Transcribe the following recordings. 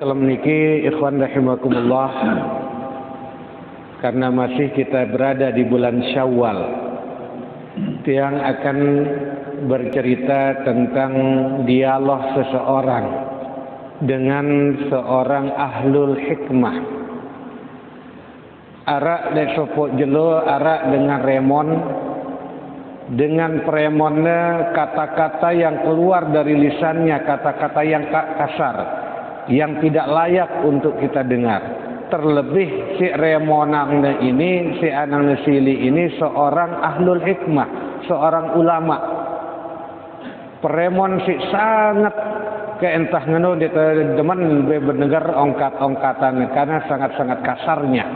Malam niki ikhwan rahimakumullah, karena masih kita berada di bulan Syawal, yang akan bercerita tentang dialog seseorang dengan seorang ahlul hikmah. Arak de sopok jelo, arak dengan remon, dengan premonnya kata-kata yang keluar dari lisannya, kata-kata yang kasar, yang tidak layak untuk kita dengar. Terlebih si remonangnya ini, si anang sili ini seorang ahlul hikmah, seorang ulama. Peremon si sangat keentah ngeno di teman benegar ongkat-ongkatan karena sangat-sangat kasarnya.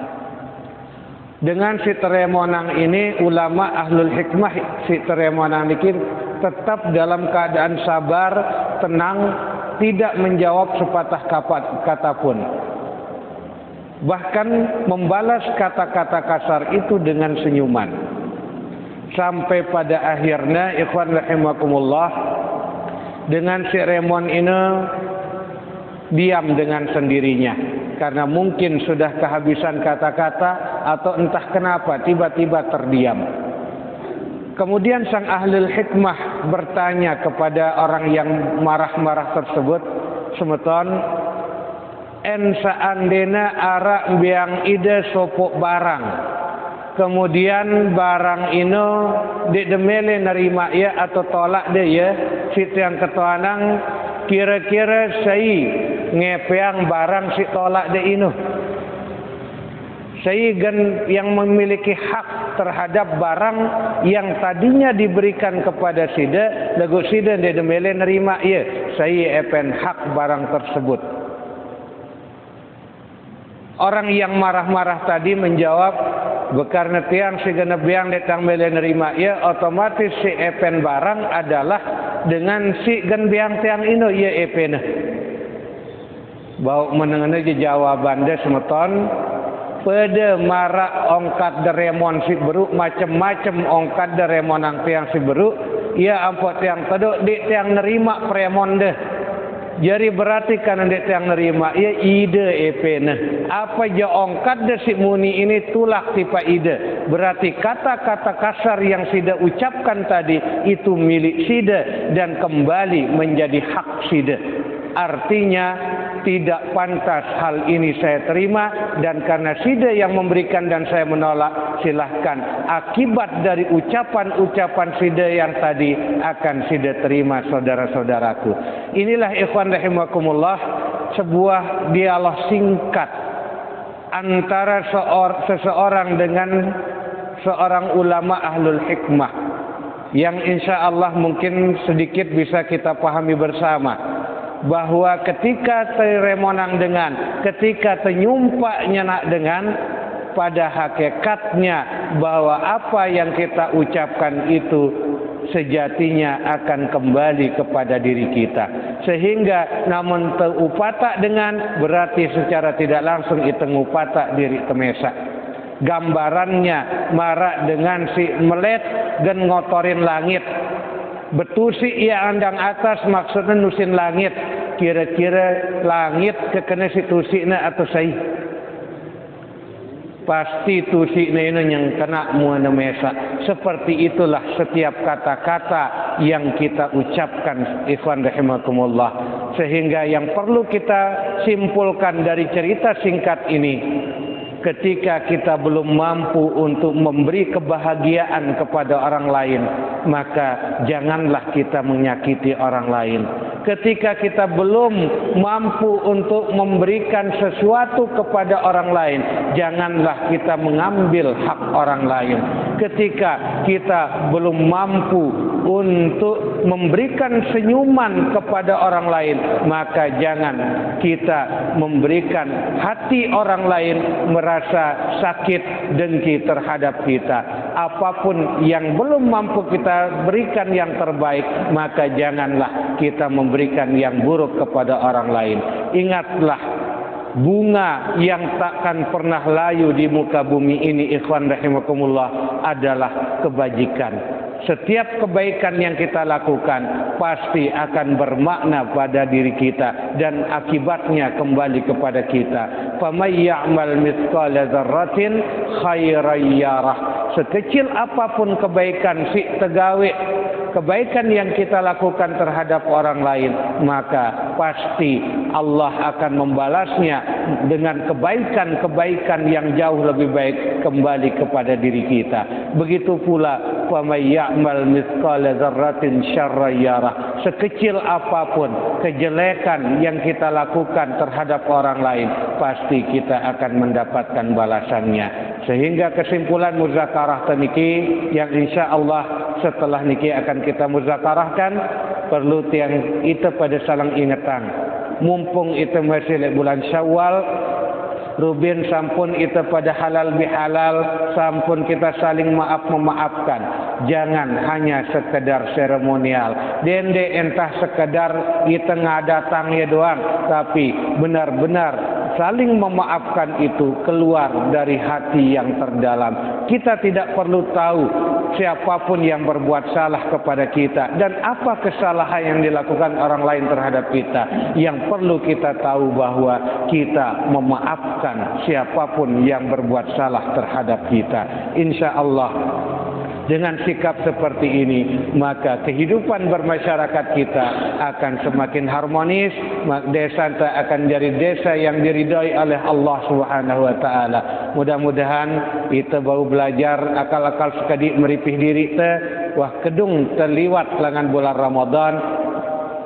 Dengan si teremonang ini, ulama ahlul hikmah si teremonang ini tetap dalam keadaan sabar, tenang, tidak menjawab sepatah kata pun. Bahkan membalas kata-kata kasar itu dengan senyuman. Sampai pada akhirnya ikhwan rahimakumullah, dengan si remon ini diam dengan sendirinya. Karena mungkin sudah kehabisan kata-kata atau entah kenapa tiba-tiba terdiam. Kemudian sang ahlul hikmah bertanya kepada orang yang marah-marah tersebut, semeton, en seandainya arak biang ide sopok barang, kemudian barang ini demele nerima ya atau tolak dia ya, situ yang ketuanang kira-kira saya ngepeang barang si tolak dia ini. Saya yang memiliki hak terhadap barang yang tadinya diberikan kepada sida, lagu sida dia demele nerima ya, saya epen hak barang tersebut. Orang yang marah-marah tadi menjawab, karena tiang si genep yang datang mele nerima ya, otomatis si epen barang adalah dengan si gen biang tiang ini ya epen. Bau menengah jawaban dia semeton. Pada marak ongkat deremon si beruk, macam-macam ongkat deremon ang tiang si beruk, ia ampot tiang taduk dek tiang nerima premon deh. Jadi berarti kan dek tiang nerima ia ide epene. Apa je ongkat deh si muni ini tulak tipa ide. Berarti kata-kata kasar yang sida ucapkan tadi itu milik sida dan kembali menjadi hak sida. Artinya tidak pantas hal ini saya terima, dan karena sida yang memberikan dan saya menolak, silahkan akibat dari ucapan-ucapan sida yang tadi akan sida terima saudara-saudaraku. Inilah ikhwan rahimakumullah, sebuah dialog singkat antara seseorang dengan seorang ulama ahlul hikmah yang insya Allah mungkin sedikit bisa kita pahami bersama. Bahwa ketika teremonang dengan, ketika tenyumpak nyenak dengan, pada hakikatnya bahwa apa yang kita ucapkan itu sejatinya akan kembali kepada diri kita. Sehingga namun teupatak dengan, berarti secara tidak langsung itu ngupatak diri temesa. Gambarannya marak dengan si melet dan ngotorin langit. Betusi ia andang atas, maksudnya nusin langit. Kira-kira langit kekena si tusina atau saya? Pasti tusina ini yang kena muana mesa. Seperti itulah setiap kata-kata yang kita ucapkan, ikhwan rahimakumullah. Sehingga yang perlu kita simpulkan dari cerita singkat ini, ketika kita belum mampu untuk memberi kebahagiaan kepada orang lain, maka janganlah kita menyakiti orang lain. Ketika kita belum mampu untuk memberikan sesuatu kepada orang lain, janganlah kita mengambil hak orang lain. Ketika kita belum mampu untuk memberikan senyuman kepada orang lain, maka jangan kita memberikan hati orang lain merasa sakit dengki terhadap kita. Apapun yang belum mampu kita berikan yang terbaik, maka janganlah kita memberikan yang buruk kepada orang lain. Ingatlah, bunga yang takkan pernah layu di muka bumi ini, ikhwan rahimakumullah, adalah kebajikan. Setiap kebaikan yang kita lakukan pasti akan bermakna pada diri kita dan akibatnya kembali kepada kita. Faman ya'mal mithqala dzarratin khairan yarah. Sekecil apapun kebaikan si tegawe, kebaikan yang kita lakukan terhadap orang lain, maka pasti Allah akan membalasnya dengan kebaikan-kebaikan yang jauh lebih baik kembali kepada diri kita. Begitu pula faman ya'mal mithqala dzarratin syarran yarah. Sekecil apapun kejelekan yang kita lakukan terhadap orang lain, pasti kita akan mendapatkan balasannya. Sehingga kesimpulan muzakarah niki yang insya Allah setelah niki akan kita muzakarahkan, perlu tiang itu pada salang ingatan. Mumpung itu masih bulan Syawal, Rubin sampun itu pada halal bihalal, sampun kita saling maaf memaafkan. Jangan hanya sekedar seremonial. Dende entah sekedar kita ngadatang ya doang, tapi benar-benar saling memaafkan itu keluar dari hati yang terdalam. Kita tidak perlu tahu siapapun yang berbuat salah kepada kita dan apa kesalahan yang dilakukan orang lain terhadap kita. Yang perlu kita tahu bahwa kita memaafkan siapapun yang berbuat salah terhadap kita. Insya Allah dengan sikap seperti ini, maka kehidupan bermasyarakat kita akan semakin harmonis. Desa kita akan jadi desa yang diridhai oleh Allah Subhanahu wa taala. Mudah-mudahan kita baru belajar akal-akal sekadi meripih diri te wah kedung terliwat lengan bulan Ramadan,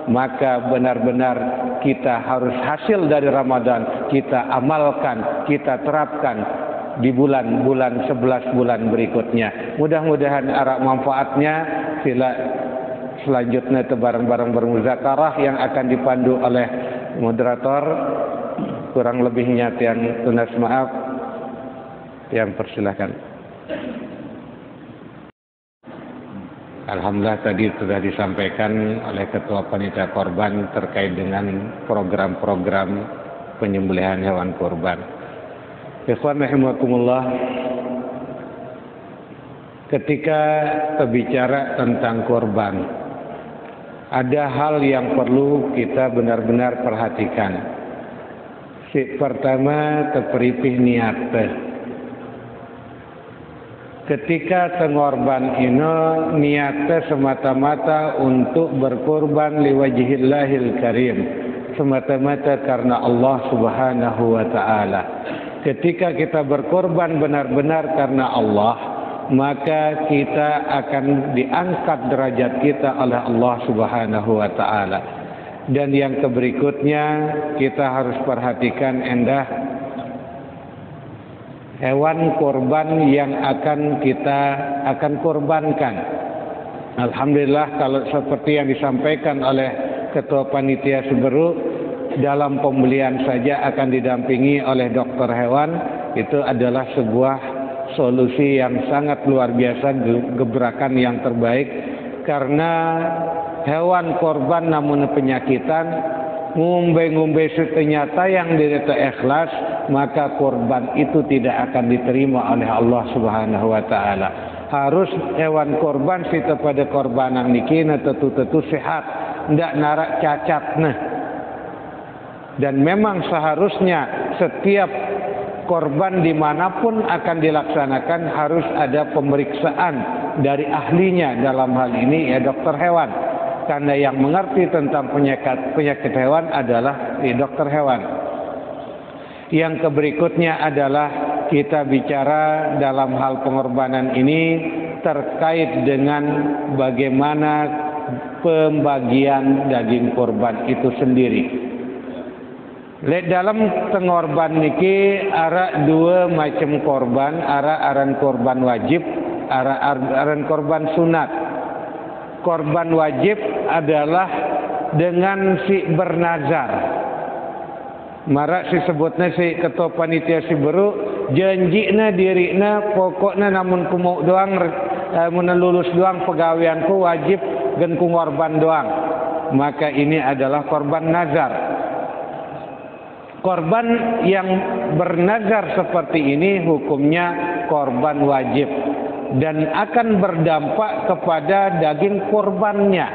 maka benar-benar kita harus hasil dari Ramadan kita amalkan, kita terapkan di bulan-bulan 11 bulan berikutnya. Mudah-mudahan arak manfaatnya. Sila selanjutnya itu bareng-bareng bermuzakarah yang akan dipandu oleh moderator. Kurang lebihnya tiang tunas maaf, yang persilahkan. Alhamdulillah tadi sudah disampaikan oleh Ketua Panitia Korban terkait dengan program-program penyembelihan hewan korban. Ikhwan rahimakumullah, ketika berbicara tentang korban, ada hal yang perlu kita benar-benar perhatikan. Pertama, terperipih niat. Ketika tengorban ini niatnya semata-mata untuk berkorban liwajhillahil karim, semata-mata karena Allah Subhanahu wa taala. Ketika kita berkorban benar-benar karena Allah, maka kita akan diangkat derajat kita oleh Allah Subhanahu wa taala. Dan yang berikutnya kita harus perhatikan endah hewan korban yang akan kita korbankan. Alhamdulillah kalau seperti yang disampaikan oleh Ketua Panitia Seberuk, dalam pembelian saja akan didampingi oleh dokter hewan. Itu adalah sebuah solusi yang sangat luar biasa, gebrakan yang terbaik. Karena hewan korban namun penyakitan, ngumbe-ngumbe ternyata yang direta ikhlas, maka korban itu tidak akan diterima oleh Allah Subhanahu wa taala. Harus hewan korban kita pada korbanan niki tentu sehat, ndak narak cacat nah. Dan memang seharusnya setiap korban dimanapun akan dilaksanakan harus ada pemeriksaan dari ahlinya, dalam hal ini ya dokter hewan. Karena yang mengerti tentang penyakit hewan adalah dokter hewan. Yang berikutnya adalah kita bicara dalam hal pengorbanan ini terkait dengan bagaimana pembagian daging korban itu sendiri. Dalam pengorban niki ada dua macam korban, aran korban wajib, aran korban sunat. Korban wajib adalah dengan si bernazar. Marak si sebutnya si Ketua Panitia Seberuk, janjina dirina pokoknya namun kumuk doang, mun lulus doang pegawaianku wajib gen kungorban doang. Maka ini adalah korban nazar. Korban yang bernazar seperti ini hukumnya korban wajib. dan akan berdampak kepada daging korbannya.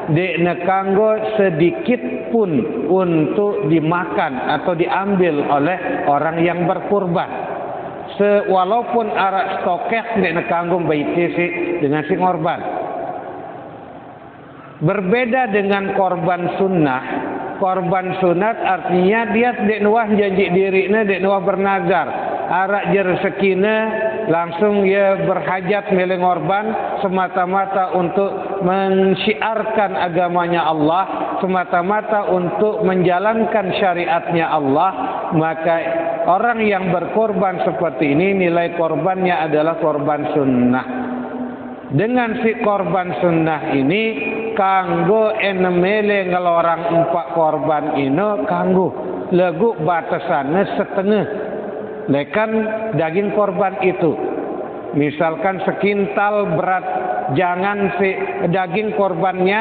Dek nekanggo sedikit pun untuk dimakan atau diambil oleh orang yang berkorban. Walaupun arak stokek dek nekanggo baiti si dengan si korban. Berbeda dengan korban sunnah. Korban sunat artinya dia dek nuah janji dirinya, dek nuah bernazar. Arak je rezekina langsung ia berhajat milih korban semata-mata untuk mensyiarkan agamanya Allah, semata-mata untuk menjalankan syariatnya Allah. Maka orang yang berkorban seperti ini nilai korbannya adalah korban sunnah. Dengan si korban sunnah ini kanggo enemele ngelorang 4 korban ini kanggo lagu batasannya setengah lekan daging korban itu. Misalkan sekintal berat, jangan si daging korbannya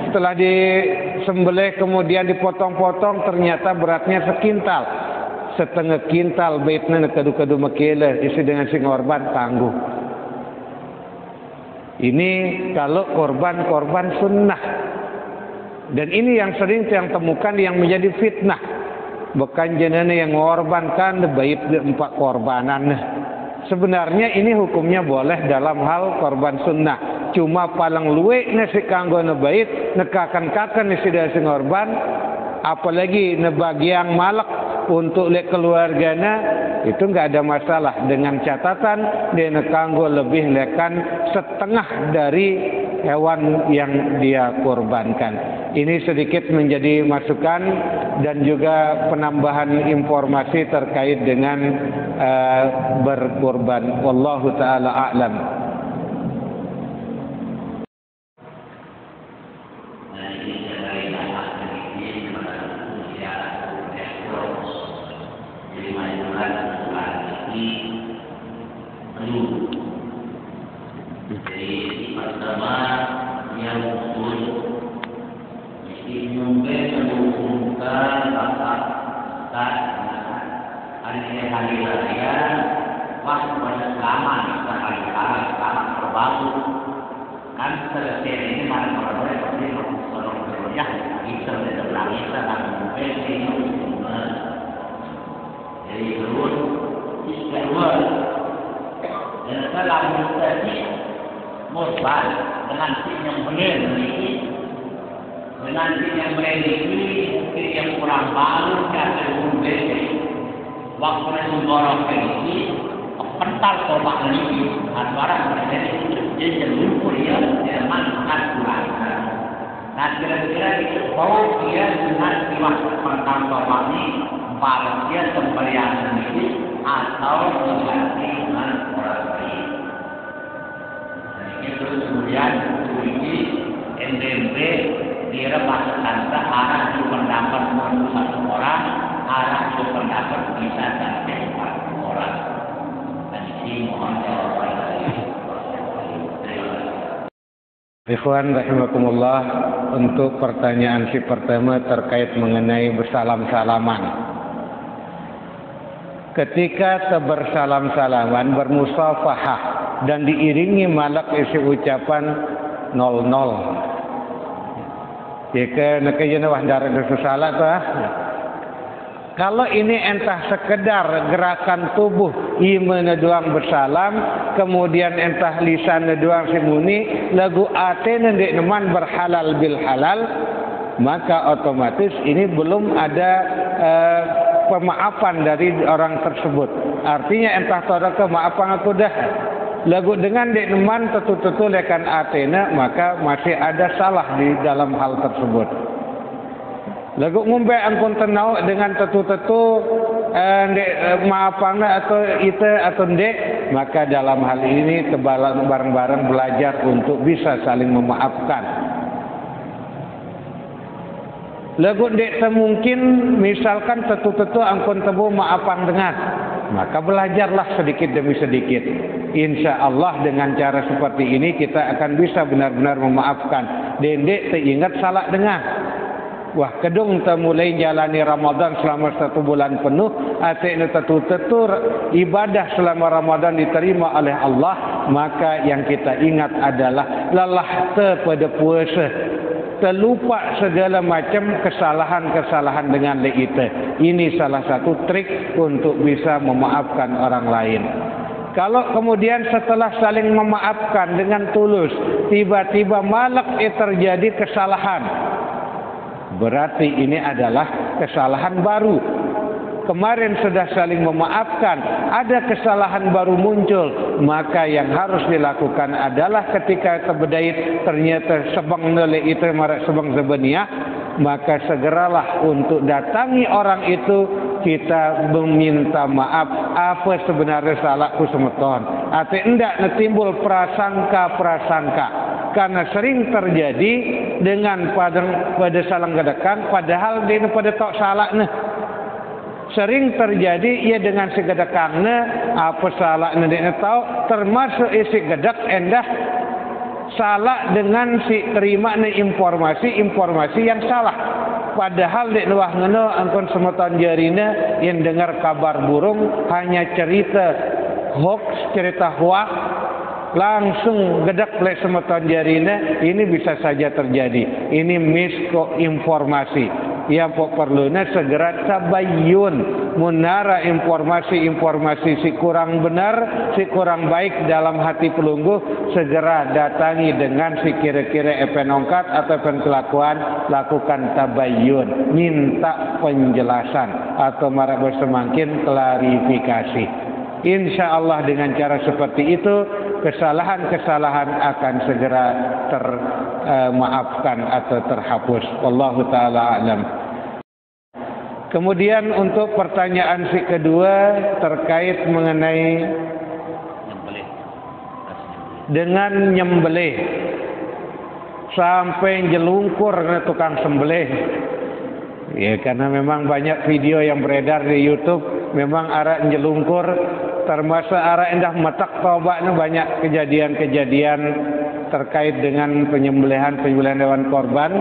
setelah disembelih kemudian dipotong-potong ternyata beratnya sekintal, setengah kintal baitnya kadu-kadu makele isi dengan si korban tangguh. Ini kalau korban sunnah. Dan ini yang sering yang temukan yang menjadi fitnah. Bukan jenengan yang mengorbankan baik 4 korbanan. Sebenarnya ini hukumnya boleh dalam hal korban sunnah. Cuma paling luwe nasi kanggo nebaik nekakan nasi dari korban, apalagi nebagian malak untuk lek keluarganya itu enggak ada masalah, dengan catatan dia nekanggo lebih lekan setengah dari hewan yang dia korbankan. Ini sedikit menjadi masukan dan juga penambahan informasi terkait dengan berkorban. Wallahu taala a'lam. Ikhwan rahimakumullah, untuk pertanyaan si pertama terkait mengenai bersalam-salaman. Ketika bersalam-salaman bermusafahah dan diiringi malak isi ucapan 00. Jika nakayana wahdara salah tu Kalau ini entah sekedar gerakan tubuh iman doang bersalam, kemudian entah lisan doang simuni, lagu ate nendek neman berhalal bil halal, maka otomatis ini belum ada pemaafan dari orang tersebut. Artinya entah tada kemaafan aku dah. Lagu dengan dek neman tetu-tetu lekan atena, maka masih ada salah di dalam hal tersebut. Lagu ngumpe angkun tenau dengan tetu-tetu maafana atau ite atau ndek, maka dalam hal ini bareng-bareng belajar untuk bisa saling memaafkan. Lagu ndek semungkin misalkan tetu-tetu angkun tebu maafan dengan, maka belajarlah sedikit demi sedikit. Insya Allah dengan cara seperti ini kita akan bisa benar-benar memaafkan. Dendek teringat salah dengar. Wah kedung ta mulai jalani Ramadan selama 1 bulan penuh, atik tetur ibadah selama Ramadan diterima oleh Allah, maka yang kita ingat adalah lelah pada puasa, terlupa segala macam kesalahan-kesalahan dengan kita. Ini salah satu trik untuk bisa memaafkan orang lain. Kalau kemudian setelah saling memaafkan dengan tulus, tiba-tiba malak terjadi kesalahan, berarti ini adalah kesalahan baru. Kemarin sudah saling memaafkan, ada kesalahan baru muncul, maka yang harus dilakukan adalah ketika terbedait ternyata sebang nele itu marak sebang sebeniah, maka segeralah untuk datangi orang itu, kita meminta maaf apa sebenarnya salahku semeton. Atau hendak timbul prasangka-prasangka, karena sering terjadi dengan pada salang gedekang padahal dia pada tok salahnya. Sering terjadi ia dengan si gedekangnya apa salahnya dia tahu, termasuk isi gedek endah salah dengan si terima informasi yang salah. Padahal di luar ngeno angkon semeton jarina yang dengar kabar burung hanya cerita hoax, cerita hoax, langsung gedek le semeton jarina, ini bisa saja terjadi. Ini misinformasi. Yang perlunya segera tabayyun, menara informasi-informasi si kurang benar, si kurang baik dalam hati pelungguh, segera datangi dengan si kira-kira epenongkat atau kelakuan, lakukan tabayyun, minta penjelasan atau marah bersemakin klarifikasi. Insya Allah dengan cara seperti itu kesalahan-kesalahan akan segera termaafkan atau terhapus. Wallahu ta'ala a'lam. Kemudian untuk pertanyaan si kedua terkait mengenai dengan nyembelih sampai jelungkur tukang sembelih. Ya karena memang banyak video yang beredar di YouTube, memang arah jelungkur termasuk arah indah metak tobaknya, banyak kejadian-kejadian terkait dengan penyembelihan hewan korban.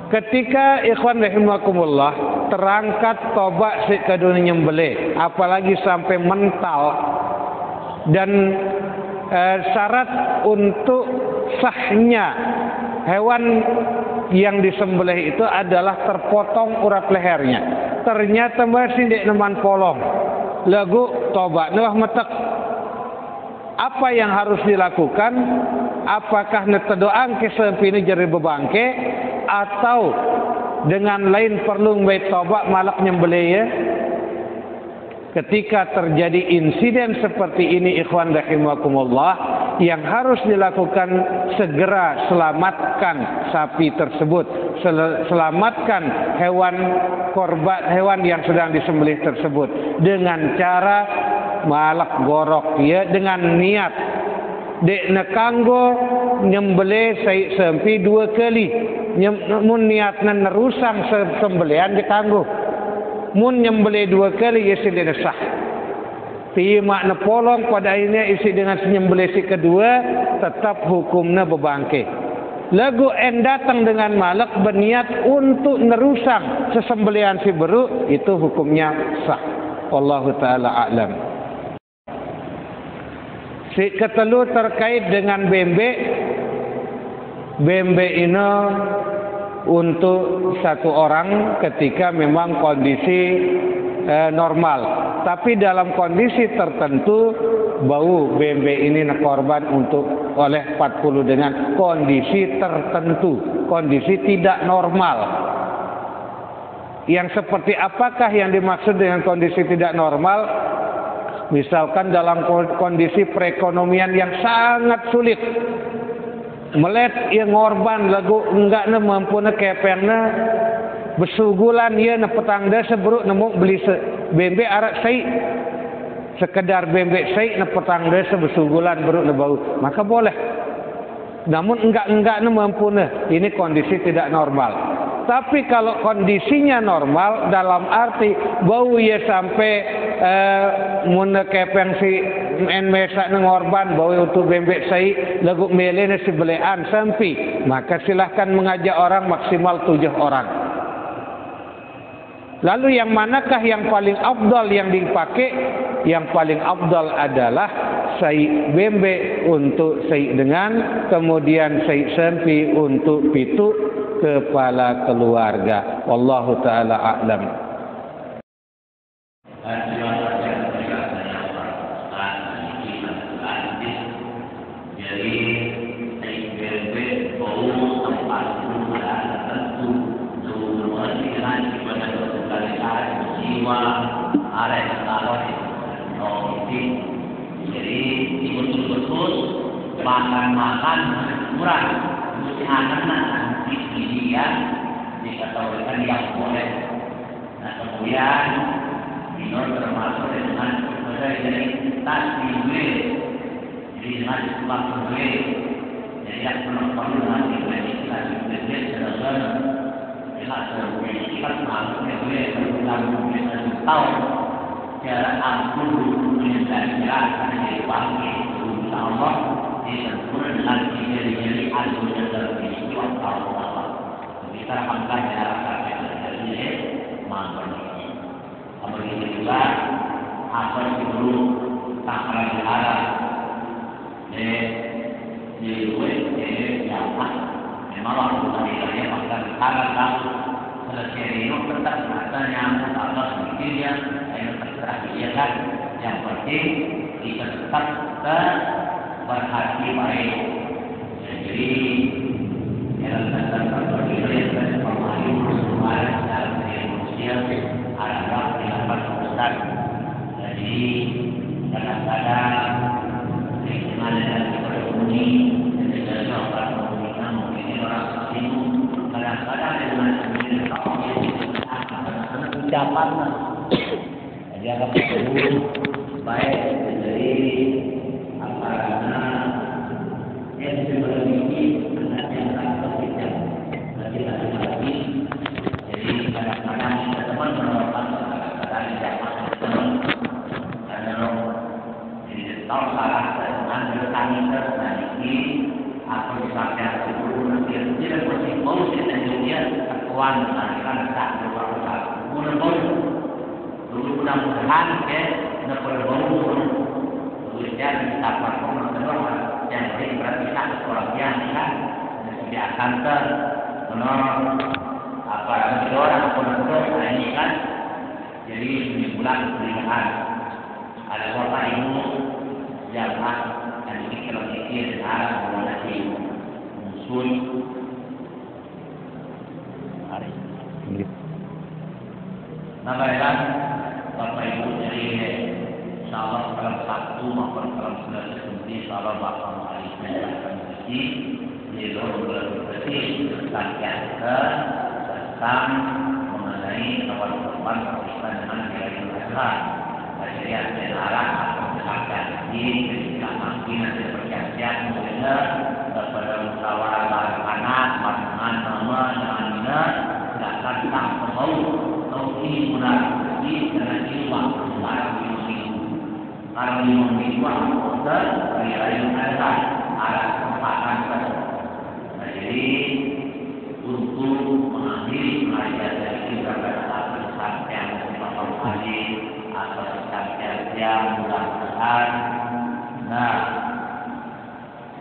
Ketika ikhwan rahimakumullah terangkat tobak si kedua nyembelih, apalagi sampai mental, dan syarat untuk sahnya hewan yang disembelih itu adalah terpotong urat lehernya. Ternyata masih di neman polong. Lagu tobat nuah metek. Apa yang harus dilakukan? Apakah netedoang ke sempini jari bebangke, atau dengan lain perlu mbay tobat malak nyembelih ya? Ketika terjadi insiden seperti ini ikhwan rahimakumullah, yang harus dilakukan segera selamatkan sapi tersebut, selamatkan hewan korban, hewan yang sedang disembelih tersebut dengan cara malak gorok ya, dengan niat dek nekanggo nyembelih sampai 2 kali, mun niatna nerusang sembelihan dikanggo. Mun nyembelih 2 kali isi dia sah. Tima nepolong pada akhirnya isi dengan nyembelih si kedua, tetap hukumnya bebangke. Lagu en datang dengan malak berniat untuk nerusang sesembelihan si beru, itu hukumnya sah. Wallahu ta'ala a'lam. Si ketelu terkait dengan bembek. Bembek ini untuk satu orang ketika memang kondisi normal, tapi dalam kondisi tertentu bau bembek ini korban untuk oleh 40 dengan kondisi tertentu, kondisi tidak normal. Yang seperti apakah yang dimaksud dengan kondisi tidak normal? Misalkan dalam kondisi perekonomian yang sangat sulit, melet ia ngorban lagu enggak na mampu na kepengna besugulan ia na petang desa beruk nemu beli bembek arak sei, sekedar bembek sei na petang desa besugulan beruk na bau, maka boleh. Namun enggak na mampu na, ini kondisi tidak normal. Tapi kalau kondisinya normal dalam arti bau ia sampai mun kepeng si en mesak ngorban bawa untuk bembek sai lagu melene sebelean sampai, maka silahkan mengajak orang maksimal 7 orang. Lalu yang manakah yang paling afdal yang dipakai? Yang paling afdal adalah sai bembek untuk sai dengan, kemudian sai sampai untuk pitu kepala keluarga. Wallahu taala a'lam. Makan murah, mesti anak-anak ini ya dikatakan yang boleh. Nah kemudian minum termasuk dengan dari tas diwe, jadi dengan sebab diwe, jadi yang perlu dengan diwe kita diwe sedangkan kita sebagai kita masuk diwe dalam kita tahu cara ampun menjadi jelas dari bangkit Allah. Sempurna dengan diri alunya dalam peristiwa Allah. Kita akan belajar dari mantan ini. Kemudian juga apa yang perlu tak pernah diharap. Di luar yang memang waktu tadi maka kalau kamu selesai itu tetap rasanya Allah sendiri yang terserah dia kan. Yang penting kita tetap berhati baik. Jadi dalam tentang berdiri dan pemahaman kemarin dalam manusia adalah dilakukan besar. Jadi kadang-kadang dengan berbunyi dan orang menggunakan mungkin orang itu kadang-kadang dengan ucapan jadi akan berbunyi baik dari karena yang memiliki anak yang tak berbeda, lagi. Jadi kadang-kadang kita teman menemukan kadang-kadang teman karena jadi tahu salah dengan kami terjadi apa misalnya itu nanti tidak mesti mau kita juga akuan karena tak berapa mudah-mudahan nak perlu dan kita performa kedua yang berarti satu orang yang kan biasa apa orang ini kan jadi bulan pernikahan ada bapak ibu jamaah dan kalau pikir arah nanti musuh hari namanya bapak ibu jadi insyaallah dalam satu maupun dalam 9 sendiri insyaallah bakal akan menjadi di luar berarti tentang mengenai kawan-kawan kita dengan nilai Islam. Jadi ada arah atau misalkan di ketika makin ada perjanjian mulanya kepada musyawarah anak, pasangan, teman, dengan silakan tak mau ini benar di dengan ini waktu Kalau minggu dan hari-hari ada arah kesempatan tersebut. Nah, jadi untuk mengambil pelajaran dari beberapa satu yang dipakai tadi atau sampai yang mudah-mudahan. Nah,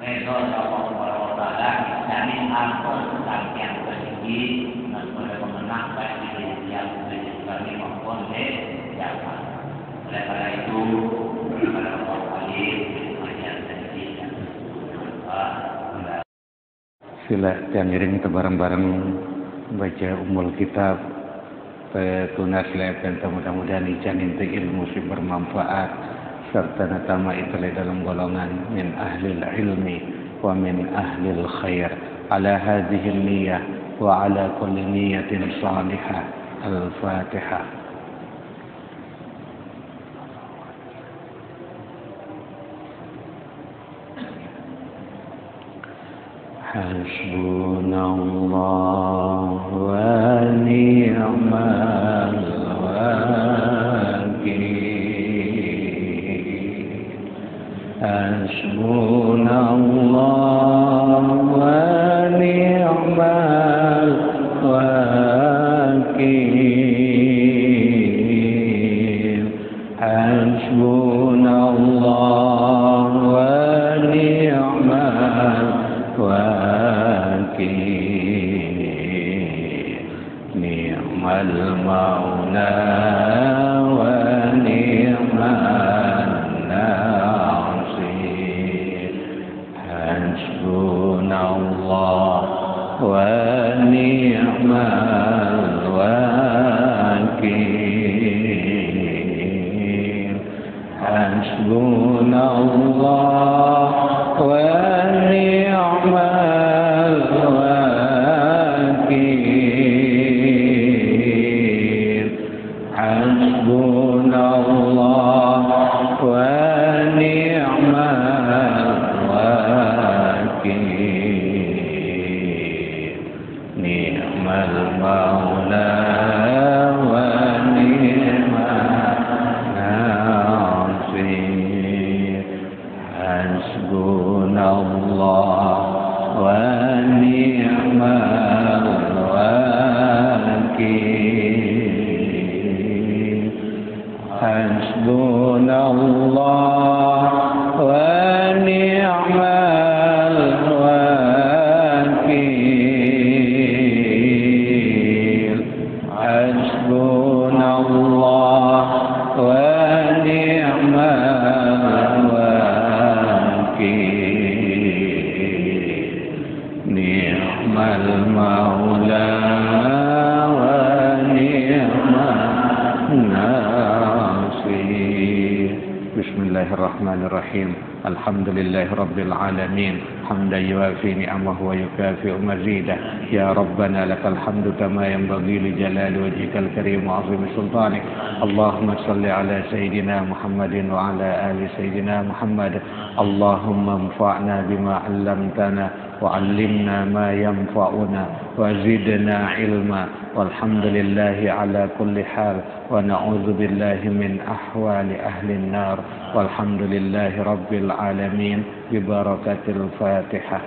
besok Allah Taala jamin ampun sampai yang tertinggi dan pada pemenang baik di yang kami maupun yang oleh karena itu sila jangiring bareng-bareng baca umul kitab petunas lepen mudah-mudahan ijan inti ilmu si bermanfaat serta natama itu dalam golongan min ahlil ilmi wa min ahlil khair ala hadhihi niyyah wa ala kulli niyyatin salihah al-fatihah. Hasbunallah wa ni'mal wakil. حسبنا الله ونعم الوكيل حسبنا الله ونعم الوكيل نعم المولى ونعم الناصر حسبنا الله ونعم الوكيل حسبنا الله ونعم الوكيل حسبنا الله ونعم الوكيل نعم المولى ونعم الناصر حسبنا الله ونعم الوكيل حسبنا الله ونعم الوكيل حسبنا الله ونعم الوكيل نعم المولى ونعم الناصر بسم الله الرحمن الرحيم الحمد لله رب العالمين حمدا يوافي نعمه ويكافئ مزيده يا ربنا لك الحمد كما ينبغي لجلال وجهك الكريم وعظيم سلطانك اللهم صل على سيدنا محمد وعلى آل سيدنا محمد اللهم انفعنا بما علمتنا وعلمنا ما ينفعنا وزدنا علما والحمد لله على كل حال ونعوذ بالله من أحوال أهل النار والحمد لله رب العالمين ببركة الفاتحة